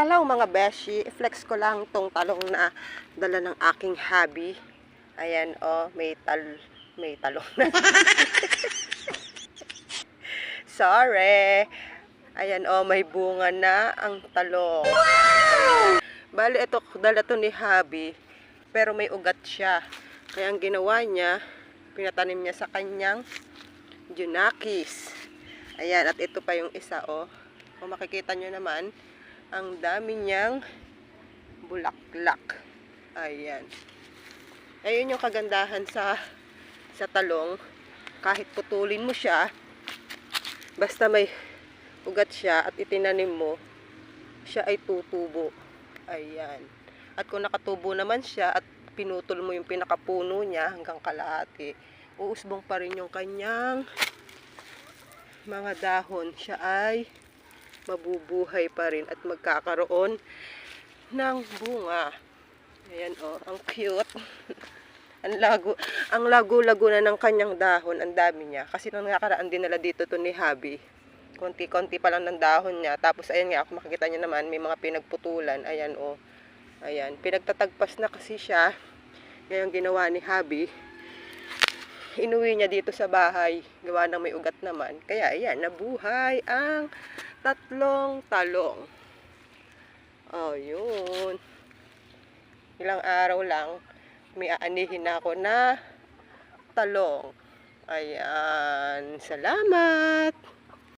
Hello mga beshi, i-flex ko lang tong talong na dala ng aking hubby. Ayan may talong na. Sorry. Ayan may bunga na ang talong. Wow! Bali ito, dala to ni hubby, pero may ugat siya. Kaya ang ginawa niya, pinatanim niya sa kanyang junakis. Ayan, at ito pa yung isa Kung makikita nyo naman, ang dami niyang bulaklak. Ayan. Ayun yung kagandahan sa talong. Kahit putulin mo siya, basta may ugat siya at itinanim mo, siya ay tutubo. Ayan. At kung nakatubo naman siya at pinutol mo yung pinakapuno niya hanggang kalahati, uusbong pa rin yung kanyang mga dahon. Siya ay mabubuhay pa rin at magkakaroon ng bunga. Ayan ang cute. Ang lago-lago na ng kanyang dahon, ang dami niya. Kasi nung nakaraan dinala dito to ni hubby, konti-konti pa lang ng dahon niya. Tapos ayan nga, kung makikita niyo naman, may mga pinagputulan. Ayan ayan, pinagtatagpas na kasi siya. Ngayon ginawa ni hubby, inuwi niya dito sa bahay, gawa ng may ugat naman. Kaya ayan, nabuhay ang tatlong talong. Yun. Ilang araw lang, may aanihin na ako na talong. Ayan, salamat!